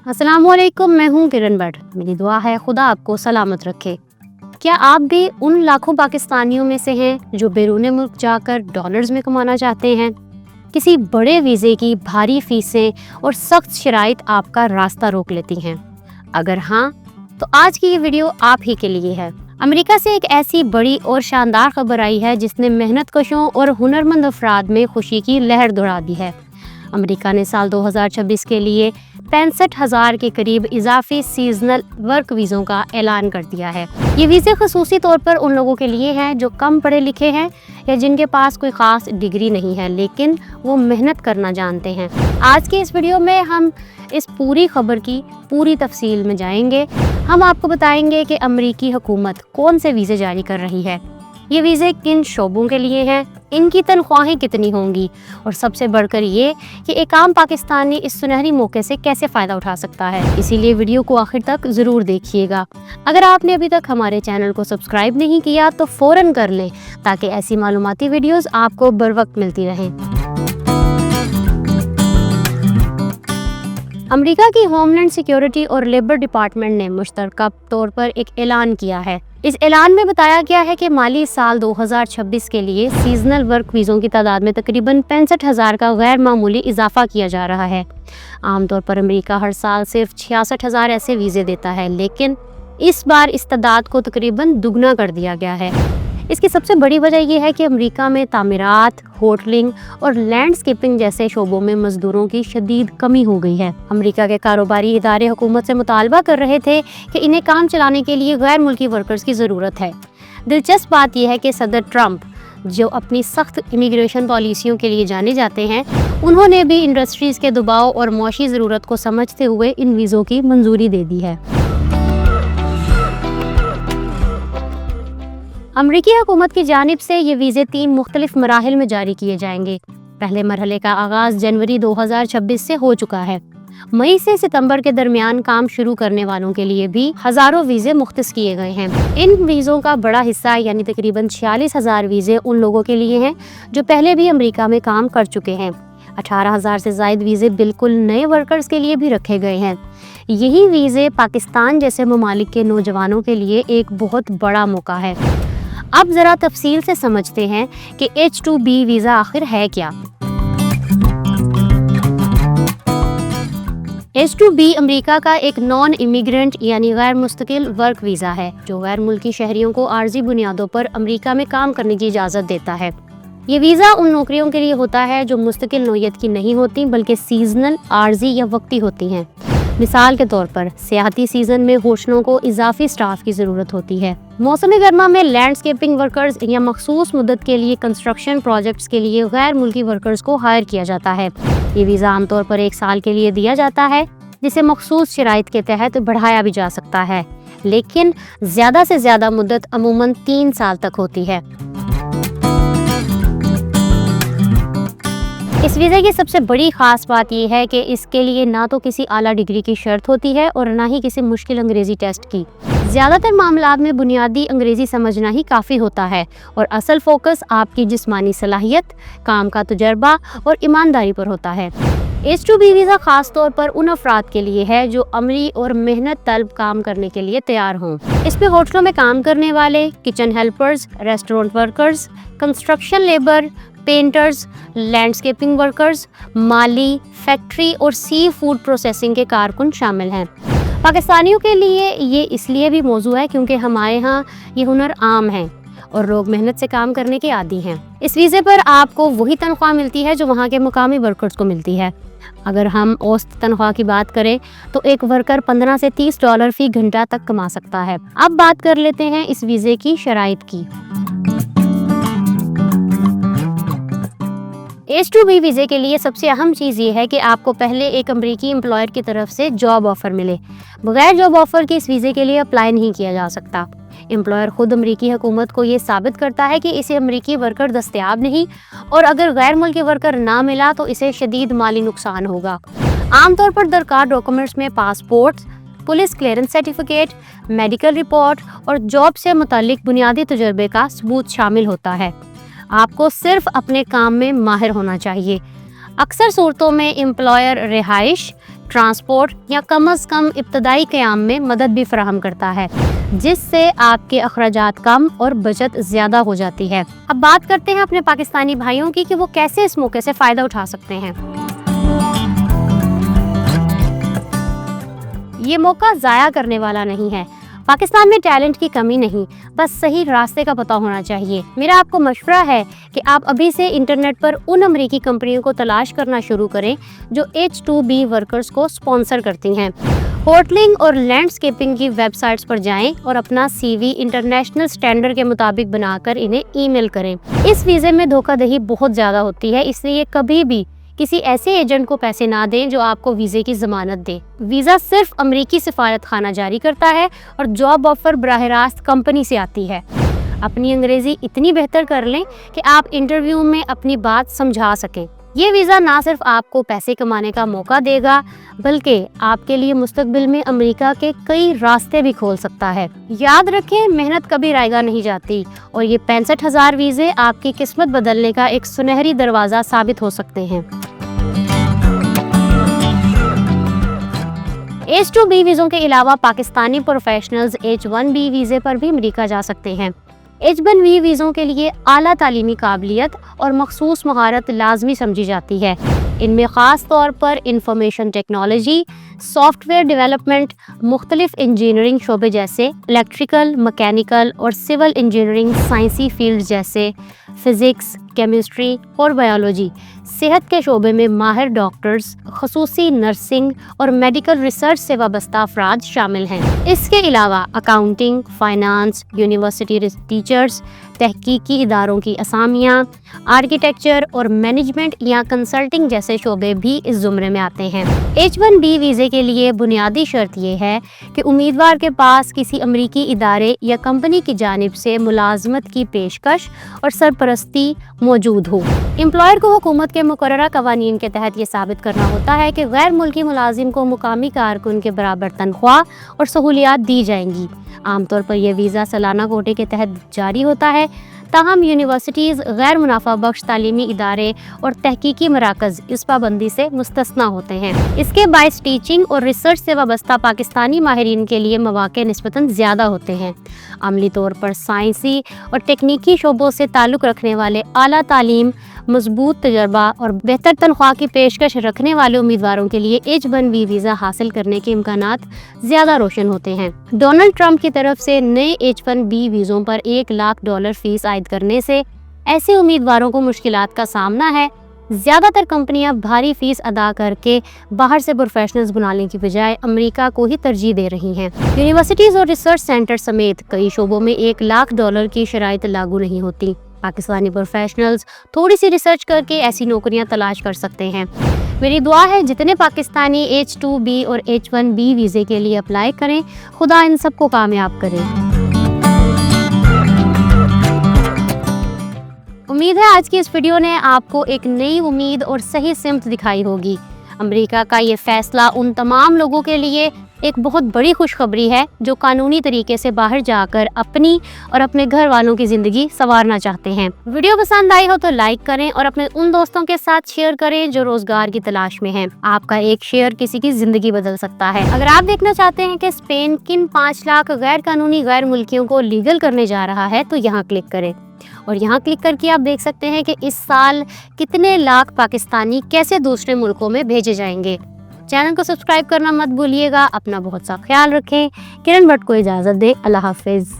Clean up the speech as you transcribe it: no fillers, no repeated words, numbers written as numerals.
अस्सलाम वालेकुम, मैं हूँ किरण भट्ट। मेरी दुआ है खुदा आपको सलामत रखे। क्या आप भी उन लाखों पाकिस्तानियों में से हैं जो बैरून मुल्क जाकर डॉलर्स में कमाना चाहते हैं? किसी बड़े वीज़े की भारी फीसें और सख्त शराइत आपका रास्ता रोक लेती हैं? अगर हाँ, तो आज की ये वीडियो आप ही के लिए है। अमेरिका से एक ऐसी बड़ी और शानदार खबर आई है जिसने मेहनत कशों और हुनरमंद अफराद में खुशी की लहर दौड़ा दी है। अमेरिका ने साल 2026 के लिए 65,000 के करीब इजाफी सीजनल वर्क वीज़ों का ऐलान कर दिया है। ये वीज़े खसूसी तौर पर उन लोगों के लिए हैं जो कम पढ़े लिखे हैं या जिनके पास कोई ख़ास डिग्री नहीं है लेकिन वो मेहनत करना जानते हैं। आज के इस वीडियो में हम इस पूरी खबर की पूरी तफसील में जाएंगे। हम आपको बताएंगे कि अमेरिकी हुकूमत कौन से वीज़े जारी कर रही है, ये वीज़े किन शोबों के लिए हैं, इनकी तनख्वाहें कितनी होंगी और सबसे बढ़कर ये कि एक आम पाकिस्तानी इस सुनहरी मौके से कैसे फ़ायदा उठा सकता है। इसीलिए वीडियो को आखिर तक ज़रूर देखिएगा। अगर आपने अभी तक हमारे चैनल को सब्सक्राइब नहीं किया तो फ़ौरन कर लें ताकि ऐसी मालूमाती वीडियोज़ आपको बर वक्त मिलती रहें। अमेरिका की होमलैंड सिक्योरिटी और लेबर डिपार्टमेंट ने मुश्तरका तौर पर एक ऐलान किया है। इस ऐलान में बताया गया है कि माली साल 2026 के लिए सीजनल वर्क वीज़ों की तादाद में तकरीबन 65,000 का गैर मामूली इजाफा किया जा रहा है। आमतौर पर अमेरिका हर साल सिर्फ 66,000 ऐसे वीज़े देता है, लेकिन इस बार इस तादाद को तकरीबन दुगना कर दिया गया है। इसकी सबसे बड़ी वजह यह है कि अमेरिका में तामीरात, होटलिंग और लैंडस्केपिंग जैसे शोबों में मजदूरों की शदीद कमी हो गई है। अमेरिका के कारोबारी इदारे हुकूमत से मुतालबा कर रहे थे कि इन्हें काम चलाने के लिए गैर मुल्की वर्कर्स की ज़रूरत है। दिलचस्प बात यह है कि सदर ट्रंप, जो अपनी सख्त इमिग्रेशन पॉलिसियों के लिए जाने जाते हैं, उन्होंने भी इंडस्ट्रीज़ के दबाव और मौशी ज़रूरत को समझते हुए इन वीज़ों की मंजूरी दे दी है। अमरीकी हुकूमत की जानिब से ये वीज़े 3 मुख्तलिफ मराहिल में जारी किए जाएंगे। पहले मरहले का आगाज़ जनवरी 2026 से हो चुका है। मई से सितंबर के दरमियान काम शुरू करने वालों के लिए भी हज़ारों वीज़े मुख्तस किए गए हैं। इन वीज़ों का बड़ा हिस्सा यानी तकरीबन 46,000 वीज़े उन लोगों के लिए हैं जो पहले भी अमरीका में काम कर चुके हैं। 18,000 से ज़ायद वीज़े बिल्कुल नए वर्कर्स के लिए भी रखे गए हैं। यही वीज़े पाकिस्तान जैसे ममालिक के नौजवानों के लिए एक बहुत बड़ा मौका है। अब ज़रा तफसील से समझते हैं कि H-2B वीज़ा आखिर है क्या। H-2B अमेरिका का एक नॉन इमिग्रेंट यानी गैर मुस्तकिल वर्क वीज़ा है जो गैर मुल्की शहरियों को आर्जी बुनियादों पर अमेरिका में काम करने की इजाज़त देता है। ये वीज़ा उन नौकरियों के लिए होता है जो मुस्तकिल नौयत की नहीं होती बल्कि सीजनल, आर्जी या वक्ती होती हैं। मिसाल के तौर पर सियाहती सीजन में होटलों को इजाफी स्टाफ की ज़रूरत होती है। मौसम गर्मा में लैंडस्केपिंग वर्कर्स या मखसूस मुद्दत के लिए कंस्ट्रक्शन प्रोजेक्ट्स के लिए गैर मुल्की वर्कर्स को हायर किया जाता है। ये वीज़ा आमतौर पर 1 साल के लिए दिया जाता है, जिसे मखसूस शराइत के तहत बढ़ाया भी जा सकता है, लेकिन ज़्यादा से ज़्यादा मुद्दत अमूमन 3 साल तक होती है। इस वीज़े की सबसे बड़ी ख़ास बात यह है कि इसके लिए ना तो किसी आला डिग्री की शर्त होती है और ना ही किसी मुश्किल अंग्रेज़ी टेस्ट की। ज़्यादातर मामलात में बुनियादी अंग्रेज़ी समझना ही काफ़ी होता है और असल फोकस आपकी जिस्मानी सलाहियत, काम का तजर्बा और ईमानदारी पर होता है। H-2B वीज़ा ख़ास तौर पर उन अफराद के लिए है जो अमली और मेहनत तलब काम करने के लिए तैयार हों। इसमें होटलों में काम करने वाले, kitchen helpers, restaurant workers, construction labour, painters, landscaping workers, माली, फैक्ट्री और सी फूड प्रोसेसिंग के कारकुन शामिल हैं। पाकिस्तानियों के लिए ये इसलिए भी मौजू है क्योंकि हमारे यहाँ ये हुनर आम हैं और लोग मेहनत से काम करने के आदी हैं। इस वीज़े पर आपको वही तनख्वाह मिलती है जो वहाँ के मुकामी वर्कर्स को मिलती है। अगर हम औसत तनख्वाह की बात करें तो एक वर्कर 15 से $30 फी घंटा तक कमा सकता है। अब बात कर लेते हैं इस वीज़े की शराइत की। H-2B वीज़े के लिए सबसे अहम चीज़ ये है कि आपको पहले एक अमरीकी एम्प्लॉयर की तरफ से जॉब ऑफ़र मिले। बगैर जॉब ऑफ़र के इस वीज़े के लिए अप्लाई नहीं किया जा सकता। एम्प्लॉयर खुद अमरीकी हुकूमत को ये साबित करता है कि इसे अमरीकी वर्कर दस्तयाब नहीं, और अगर गैर मुल्की वर्कर ना मिला तो इसे शदीद माली नुकसान होगा। आमतौर पर दरकार डॉक्यूमेंट्स में passport, police clearance certificate, medical report और जॉब से मुतालिक बुनियादी तजुर्बे का सबूत शामिल होता है। आपको सिर्फ अपने काम में माहिर होना चाहिए। अक्सर सूरतों में एम्प्लॉयर रिहाइश, ट्रांसपोर्ट या कम अज़ कम इब्तदाई क़याम में मदद भी फराहम करता है, जिससे आपके अखराजात कम और बचत ज़्यादा हो जाती है। अब बात करते हैं अपने पाकिस्तानी भाइयों की कि वो कैसे इस मौके से फ़ायदा उठा सकते हैं। ये मौका ज़ाया करने वाला नहीं है। पाकिस्तान में टैलेंट की कमी नहीं, बस सही रास्ते का पता होना चाहिए। मेरा आपको मशवरा है कि आप अभी से इंटरनेट पर उन अमेरिकी कंपनियों को तलाश करना शुरू करें जो H2B वर्कर्स को स्पॉन्सर करती हैं। होटलिंग और लैंडस्केपिंग की वेबसाइट्स पर जाएं और अपना CV इंटरनेशनल स्टैंडर्ड के मुताबिक बनाकर इन्हें ईमेल करें। इस वीज़े में धोखाधड़ी बहुत ज़्यादा होती है, इसलिए कभी भी किसी ऐसे एजेंट को पैसे ना दें जो आपको वीज़े की ज़मानत दे। वीज़ा सिर्फ अमेरिकी सिफारत खाना जारी करता है और जॉब ऑफर बराह रास्त कंपनी से आती है। अपनी अंग्रेज़ी इतनी बेहतर कर लें कि आप इंटरव्यू में अपनी बात समझा सकें। ये वीज़ा ना सिर्फ आपको पैसे कमाने का मौका देगा, बल्कि आपके लिए मुस्तकबिल में अमेरिका के कई रास्ते भी खोल सकता है। याद रखें, मेहनत कभी रायगा नहीं जाती और ये 65,000 वीज़े आपकी किस्मत बदलने का एक सुनहरी दरवाज़ा साबित हो सकते हैं। H2B वीज़ों के अलावा पाकिस्तानी प्रोफेशनल्स H1B वीज़े पर भी अमेरिका जा सकते हैं। H1B वीज़ों के लिए आला तालीमी काबिलियत और मखसूस महारत लाजमी समझी जाती है। इनमें ख़ास तौर पर इंफॉर्मेशन टेक्नोलॉजी, सॉफ्टवेयर डेवलपमेंट, मुख्तलिफ इंजीनियरिंग शोबे जैसे इलेक्ट्रिकल, मैकेनिकल और सिविल इंजीनियरिंग, साइंसी फील्ड जैसे फिज़िक्स, केमिस्ट्री और बायोलॉजी, सेहत के शोबे में माहिर डॉक्टर्स, खसूसी नर्सिंग और मेडिकल रिसर्च से वाबस्ता अफराद शामिल हैं। इसके अलावा अकाउंटिंग, फाइनेंस, यूनिवर्सिटी टीचर्स, तहकीकी इदारों की असामियाँ, आर्किटेक्चर और मैनेजमेंट या कंसल्टिंग जैसे शोबे भी इस ज़ुमरे में आते हैं। H1B वीज़े के लिए बुनियादी शर्त यह है कि उम्मीदवार के पास किसी अमरीकी इदारे या कंपनी की जानिब से मुलाजमत की पेशकश और सरपरस्ती मौजूद हो। एम्प्लॉयर को हुकूमत के मुकर्ररा कवानीन के तहत ये साबित करना होता है कि गैर मुल्की मुलाजिम को मुकामी कारकुन के बराबर तनख्वाह और सहूलियात दी जाएंगी। आमतौर पर यह वीज़ा सालाना कोटे के तहत जारी होता है, ताहम यूनिवर्सिटीज़, गैर मुनाफा बख्श तालीमी इदारे और तहकीकी मराकज़ इस पाबंदी से मुस्तस्ना होते हैं। इसके बायस टीचिंग और रिसर्च से वाबस्ता पाकिस्तानी माहिरीन के लिए मौक़े निस्बतन ज़्यादा होते हैं। अमली तौर पर साइंसी और तकनीकी शोबों से ताल्लुक़ रखने वाले आला तालीम, मजबूत तजर्बा और बेहतर तनख्वाह की पेशकश रखने वाले उम्मीदवारों के लिए H1B वीज़ा हासिल करने के इम्कानात ज़्यादा रोशन होते हैं। डोनाल्ड ट्रंप की तरफ से नए H1B वीज़ों पर $1 लाख फीस आयद करने से ऐसे उम्मीदवारों को मुश्किलात का सामना है। ज़्यादातर कंपनियां भारी फीस अदा करके बाहर से प्रोफेशनल्स बुलाने की बजाय अमेरिका को ही तरजीह दे रही हैं। यूनिवर्सिटीज़ और रिसर्च सेंटर समेत कई शोबों में $1 लाख की शराइत लागू नहीं होती। पाकिस्तानी प्रोफेशनल्स थोड़ी सी रिसर्च करके ऐसी नौकरियां तलाश कर सकते हैं। मेरी दुआ है जितने पाकिस्तानी H2B और H1B वीज़े के लिए अप्लाई करें, खुदा इन सबको कामयाब करे। उम्मीद है आज की इस वीडियो ने आपको एक नई उम्मीद और सही सिमत दिखाई होगी। अमेरिका का ये फैसला उन तमाम लोगों के लिए एक बहुत बड़ी खुशखबरी है जो कानूनी तरीके से बाहर जाकर अपनी और अपने घर वालों की ज़िंदगी संवारना चाहते हैं। वीडियो पसंद आई हो तो लाइक करें और अपने उन दोस्तों के साथ शेयर करें जो रोजगार की तलाश में हैं। आपका एक शेयर किसी की ज़िंदगी बदल सकता है। अगर आप देखना चाहते हैं कि स्पेन किन 5 लाख गैर कानूनी गैर मुल्कियों को लीगल करने जा रहा है तो यहाँ क्लिक करें और यहाँ क्लिक करके आप देख सकते हैं कि इस साल कितने लाख पाकिस्तानी कैसे दूसरे मुल्कों में भेजे जाएंगे। चैनल को सब्सक्राइब करना मत भूलिएगा। अपना बहुत सा ख्याल रखें। किरण भट्ट को इजाज़त दें। अल्लाह हाफिज़।